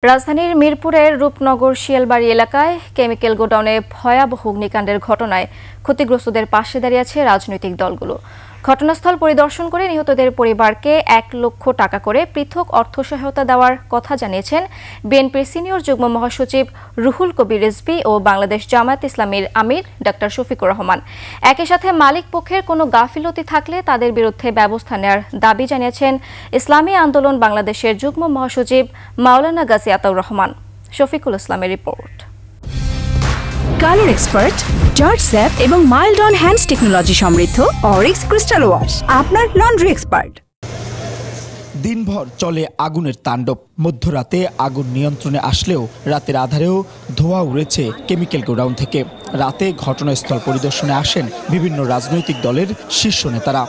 রাজধানীর মিরপুরের রূপনগর শিয়ালবাড়ি এলাকায় কেমিক্যাল গোডাউনে ভয়াবহ অগ্নিকাণ্ডের ঘটনায় ক্ষতিগ্রস্তদের পাশে দাঁড়িয়েছে রাজনৈতিক দলগুলো। ঘটনাস্থল পরিদর্শন করে নিহতদের পরিবারকে ১ লক্ষ টাকা করে পৃথক অর্থ সহায়তা দেওয়ার কথা জানিয়েছেন বিএনপির সিনিয়র যুগ্ম মহাসচিব রুহুল কবির রিজভী ও বাংলাদেশ জামায়াত ইসলামীর আমির ডক্টর শফিকুর রহমান। একই সাথে মালিক পক্ষের কোনো গাফিলতি থাকলে তাদের বিরুদ্ধে ব্যবস্থা নেওয়ার দাবি জানিয়েছেন ইসলামী আন্দোলন বাংলাদেশের যুগ্ম মহাসচিব মাওলানা গাজী আতাউর রহমান। শফিকুল ইসলামের report. Colour expert, George sap এবং মাইল্ড অন হ্যান্ডস টেকনোলজি সমৃদ্ধ অরিক্স ক্রিস্টাল ওয়াশ আপনার লন্ড্রি এক্সপার্ট। দিনভর চলে আগুনের তাণ্ডব। মধ্যরাতে আগুন নিয়ন্ত্রণে আসলেও রাতের আধারেও ধোঁয়া উড়েছে কেমিক্যাল গোডাউন থেকে। রাতে ঘটনাস্থল পরিদর্শনে আসেন বিভিন্ন রাজনৈতিক দলের শীর্ষ নেতারা।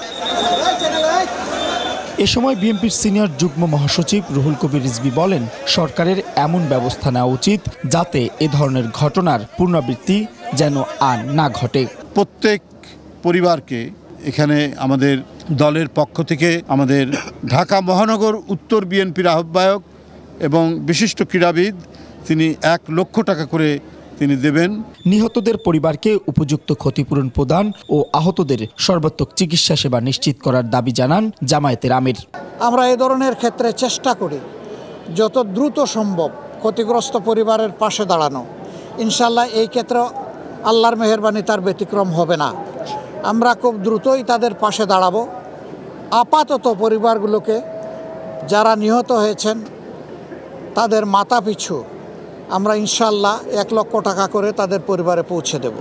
এ সময় বিএনপির সিনিয়র যুগ্ম মহাসচিব রুহুল কবির রিজভী বলেন, সরকারের এমন ব্যবস্থা নেওয়া উচিত যাতে এ ধরনের ঘটনার পুনরাবৃত্তি যেন আর না ঘটে। প্রত্যেক পরিবারকে এখানে আমাদের দলের পক্ষ থেকে আমাদের ঢাকা মহানগর উত্তর বিএনপির আহ্বায়ক এবং বিশিষ্ট ক্রীড়াবিদ তিনি ১ লক্ষ টাকা করে তিনি দেবেন। নিহতদের পরিবারকে উপযুক্ত ক্ষতিপূরণ প্রদান ও আহতদের সর্বাত্মক চিকিৎসা সেবা নিশ্চিত করার দাবি জানান জামায়াতের আমির। আমরা এই ধরনের ক্ষেত্রে চেষ্টা করি যত দ্রুত সম্ভব ক্ষতিগ্রস্ত পরিবারের পাশে দাঁড়ানো। ইনশাল্লাহ এই ক্ষেত্রে আল্লাহর মেহেরবানি তার ব্যতিক্রম হবে না। আমরা খুব দ্রুতই তাদের পাশে দাঁড়াবো। আপাতত পরিবারগুলোকে যারা নিহত হয়েছেন তাদের মাথাপিছু আমরা ইনশাল্লাহ ১ লক্ষ টাকা করে তাদের পরিবারে পৌঁছে দেব।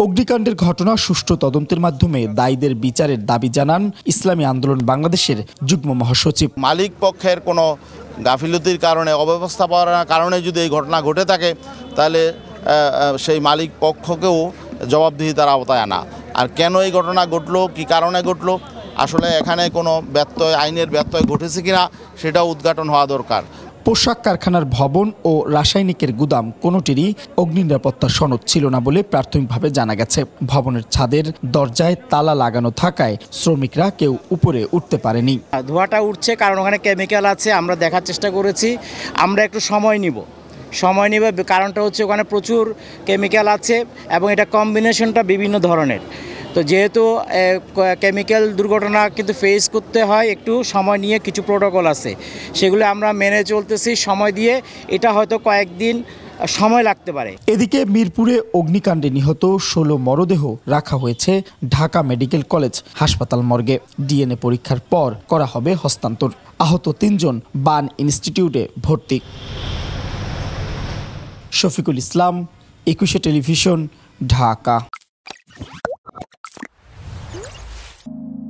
অগ্নিকাণ্ডের ঘটনা সুষ্ঠু তদন্তের মাধ্যমে দায়ীদের বিচারের দাবি জানান ইসলামী আন্দোলন বাংলাদেশের যুগ্ম মহাসচিব। মালিক পক্ষের কোনো গাফিলতির কারণে, অব্যবস্থাপনার কারণে যদি এই ঘটনা ঘটে থাকে তাহলে সেই মালিক পক্ষকেও জবাবদিহিতার আওতায় আনা। আর কেন এই ঘটনা ঘটলো, কী কারণে ঘটলো, আসলে এখানে কোনো ব্যত্যয়, আইনের ব্যত্যয় ঘটেছে কিনা সেটাও উদ্ঘাটন হওয়া দরকার। পোশাক কারখানার ভবন ও রাসায়নিকের গুদাম কোনোটিরই অগ্নি নিরাপত্তা সনদ ছিল না বলে প্রাথমিকভাবে জানা গেছে। ভবনের ছাদের দরজায় তালা লাগানো থাকায় শ্রমিকরা কেউ উপরে উঠতে পারেনি। ধোঁয়াটা উঠছে কারণ ওখানে কেমিক্যাল আছে, আমরা দেখার চেষ্টা করেছি। আমরা একটু সময় নিব, কারণটা হচ্ছে ওখানে প্রচুর কেমিক্যাল আছে এবং এটা কম্বিনেশনটা বিভিন্ন ধরনের। তো যেহেতু কেমিক্যাল দুর্ঘটনা কিন্তু ফেস করতে হয়, একটু সময় নিয়ে কিছু প্রোটোকল আছে, সেগুলো আমরা মেনে চলতেছি সময় দিয়ে। এটা হয়তো কয়েকদিন সময় লাগতে পারে। এদিকে মিরপুরে অগ্নিকাণ্ডে নিহত ১৬ মরদেহ রাখা হয়েছে ঢাকা মেডিকেল কলেজ হাসপাতাল মর্গে। ডিএনএ পরীক্ষার পর করা হবে হস্তান্তর। আহত ৩ জন বার্ন ইনস্টিটিউটে ভর্তি। শফিকুল ইসলাম, ২১ টেলিভিশন, ঢাকা।